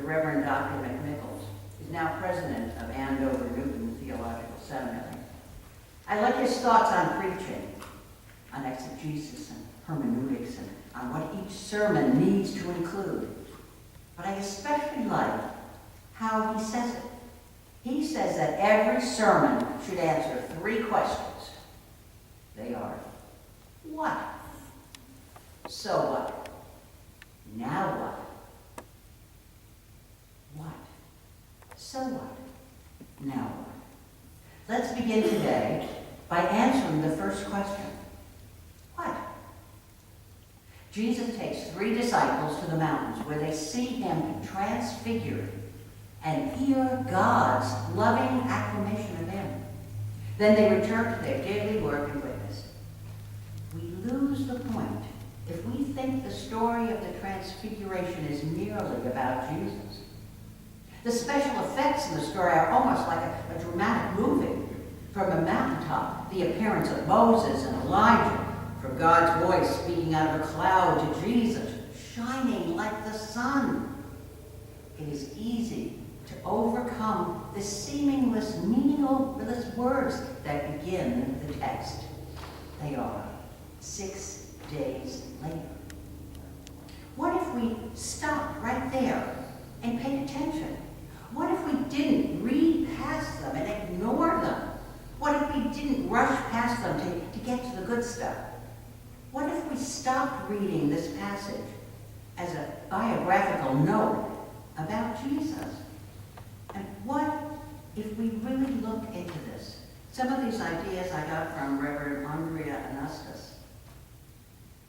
the Reverend Dr. McNichols, is now president of Andover Newton Theological Seminary. I like his thoughts on preaching, on exegesis and hermeneutics, and on what each sermon needs to include. But I especially like how he says it. He says that every sermon should answer 3 questions. They are, what? So what? Now what? What? So what? Now what? Let's begin today by answering the first question. What? Jesus takes 3 disciples to the mountains where they see him transfigured and hear God's loving acclamation of him. Then they return to their daily work and witness. We lose the point if we think the story of the transfiguration is merely about Jesus. The special effects in the story are almost like a dramatic movie. From a mountaintop, the appearance of Moses and Elijah, from God's voice speaking out of a cloud to Jesus, shining like the sun. It is easy to overcome the seemingly meaningless words that begin the text. They are 6 days later. What if we stopped right there and paid attention? What if we didn't read past them and ignore them? What if we didn't rush past them to get to the good stuff? What if we stopped reading this passage as a biographical note about Jesus? And what if we really look into this? Some of these ideas I got from Reverend Andrea Anastas.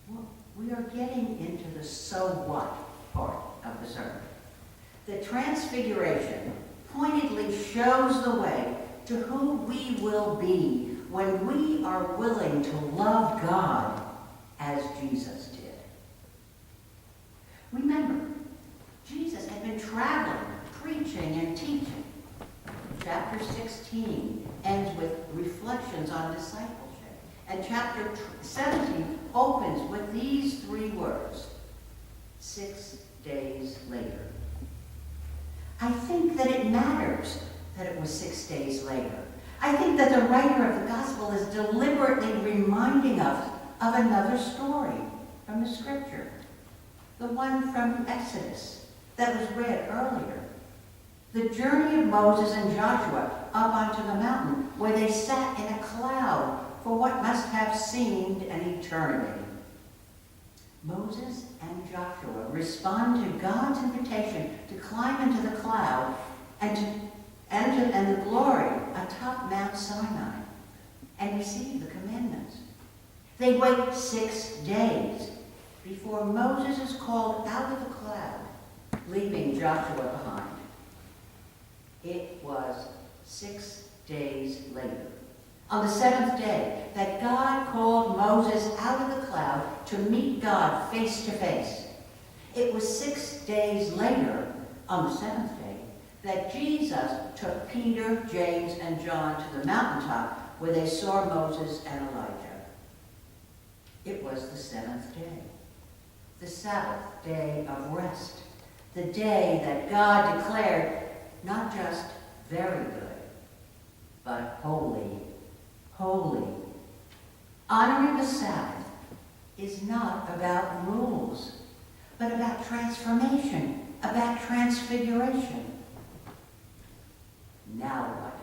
Well, we are getting into the so what part of the sermon. The transfiguration pointedly shows the way to who we will be when we are willing to love God as Jesus did. Remember, Jesus had been traveling, preaching, and teaching. Chapter 16 ends with reflections on discipleship. And chapter 17 opens with these 3 words, 6 days later. I think that it matters that it was 6 days later. I think that the writer of the gospel is deliberately reminding us of another story from the scripture, the one from Exodus that was read earlier. The journey of Moses and Joshua up onto the mountain where they sat in a cloud for what must have seemed an eternity. Moses and Joshua respond to God's invitation to climb into the cloud and the glory atop Mount Sinai and receive the commandments. They wait 6 days before Moses is called out of the cloud, leaving Joshua behind. It was 6 days later, on the 7th day, that God called Moses out of the cloud to meet God face to face. It was 6 days later, on the 7th day, that Jesus took Peter, James, and John to the mountaintop where they saw Moses and Elijah. It was the 7th day, the Sabbath day of rest, the day that God declared not just very good, but holy, holy. Honoring the Sabbath is not about rules, but about transformation, about transfiguration. Now what?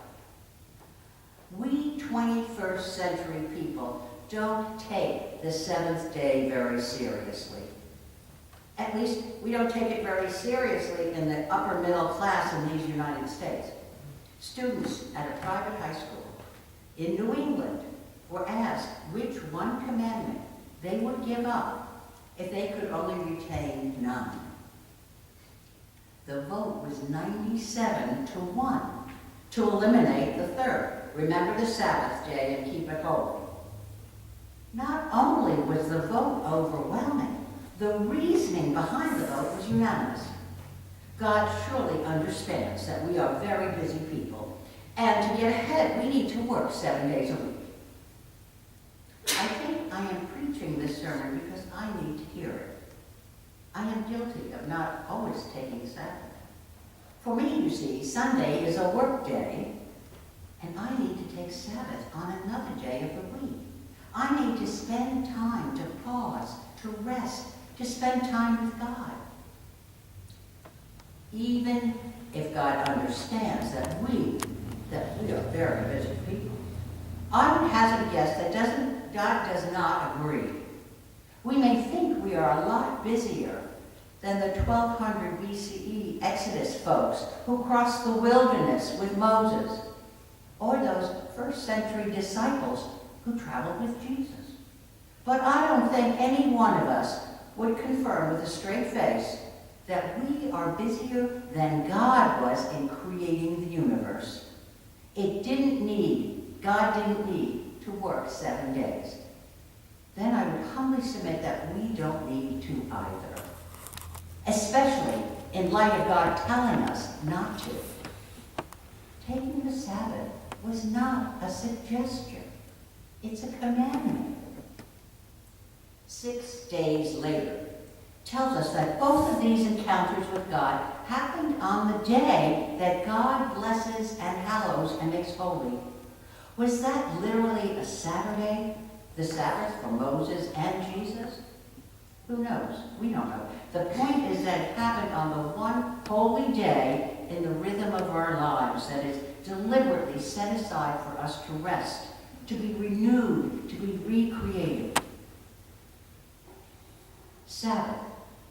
We 21st century people don't take the 7th day very seriously. At least we don't take it very seriously in the upper middle class in these United States. Students at a private high school in New England were asked which one commandment they would give up if they could only retain none. The vote was 97-1 to eliminate the third. Remember the Sabbath day and keep it holy. Not only was the vote overwhelming, the reasoning behind the vote was unanimous. God surely understands that we are very busy people, and to get ahead, we need to work 7 days a week. I think I am preaching this sermon because I need to hear it. I am guilty of not always taking Sabbath. For me, you see, Sunday is a work day, and I need to take Sabbath on another day of the week. I need to spend time to pause, to rest, to spend time with God. Even if God understands that we are very busy people, I would hazard a guess that God does not agree. We may think we are a lot busier than the 1200 BCE Exodus folks who crossed the wilderness with Moses, or those first century disciples who traveled with Jesus. But I don't think any one of us would confirm with a straight face that we are busier than God was in creating the universe. God didn't need to work 7 days. Then I would humbly submit that we don't need to either, especially in light of God telling us not to. Taking the Sabbath was not a suggestion. It's a commandment. 6 days later tells us that both of these encounters with God happened on the day that God blesses and hallows and makes holy. Was that literally a Saturday, the Sabbath for Moses and Jesus? Who knows? We don't know. The point is that it happened on the one holy day in the rhythm of our lives that is deliberately set aside for us to rest, to be renewed, to be recreated. Sabbath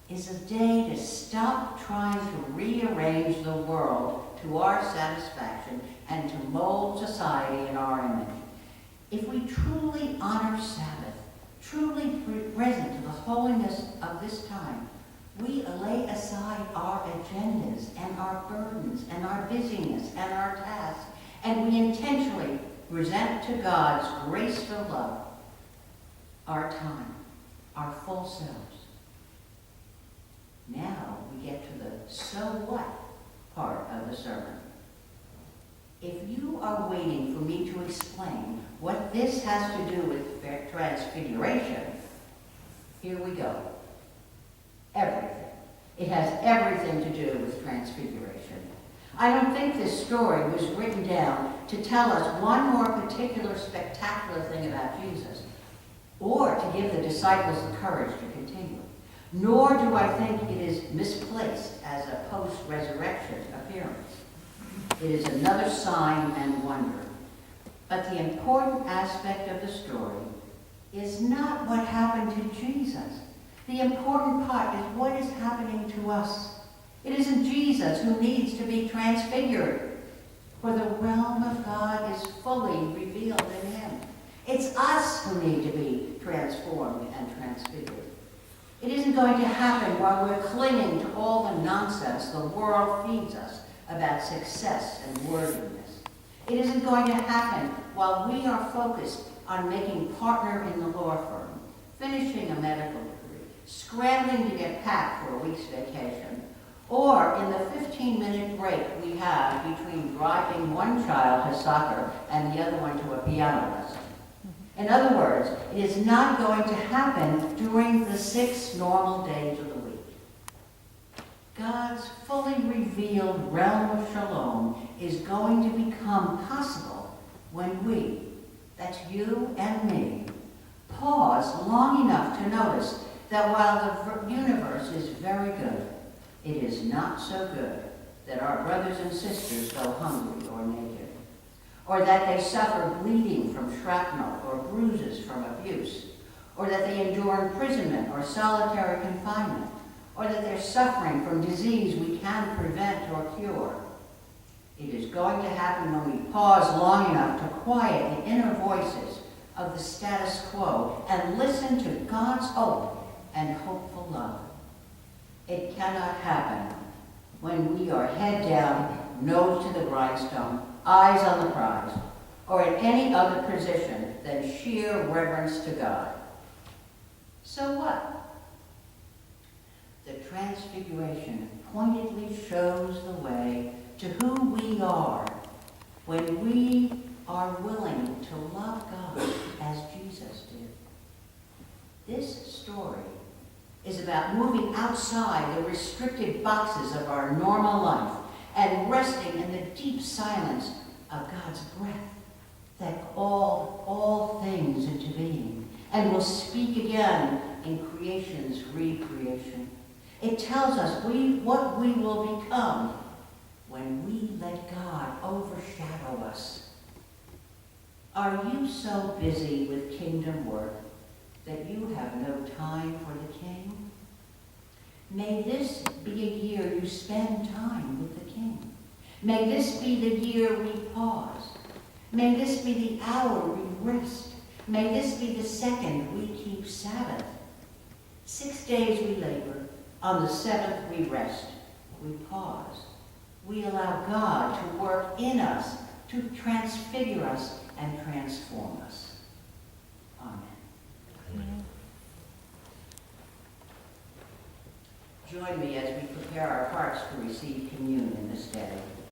is a day to stop trying to rearrange the world to our satisfaction and to mold society in our image. If we truly honor Sabbath, truly present to the holiness of this time, we lay aside our agendas and our burdens and our busyness and our tasks, and we intentionally present to God's grace-filled love our time, our full selves. Now we get to the so what part of the sermon. If you are waiting for me to explain what this has to do with transfiguration, here we go. Everything. It has everything to do with transfiguration. I don't think this story was written down to tell us one more particular spectacular thing about Jesus, or to give the disciples the courage to continue. Nor do I think it is misplaced as a post-resurrection appearance. It is another sign and wonder. But the important aspect of the story is not what happened to Jesus. The important part is what is happening to us. It isn't Jesus who needs to be transfigured, for the realm of God is fully revealed in him. It's us who need to be transformed and transfigured. It isn't going to happen while we're clinging to all the nonsense the world feeds us about success and worthiness. It isn't going to happen while we are focused on making partner in the law firm, finishing a medical degree, scrambling to get packed for a week's vacation, or in the 15-minute break we have between driving one child to soccer and the other one to a piano lesson. In other words, it is not going to happen during the 6 normal days of the week. God's fully revealed realm of shalom is going to become possible when we, that's you and me, pause long enough to notice that while the universe is very good, it is not so good that our brothers and sisters go hungry or naked, or that they suffer bleeding from shrapnel or bruises from abuse, or that they endure imprisonment or solitary confinement, or that they're suffering from disease we can't prevent or cure. It is going to happen when we pause long enough to quiet the inner voices of the status quo and listen to God's hope and hopeful love. It cannot happen when we are head down, nose to the grindstone, eyes on the prize, or in any other position than sheer reverence to God. So what? The Transfiguration pointedly shows the way to who we are when we are willing to love God as Jesus did. This story is about moving outside the restricted boxes of our normal life and resting in the deep silence of God's breath that called all things into being and will speak again in creation's recreation. It tells us what we will become when we let God overshadow us. Are you so busy with kingdom work that you have no time for the King? May this be a year you spend time with the King. May this be the year we pause. May this be the hour we rest. May this be the second we keep Sabbath. 6 days we labor. On the seventh we rest. We pause. We allow God to work in us, to transfigure us and transform us. Amen. Amen. Join me as we prepare our hearts to receive communion.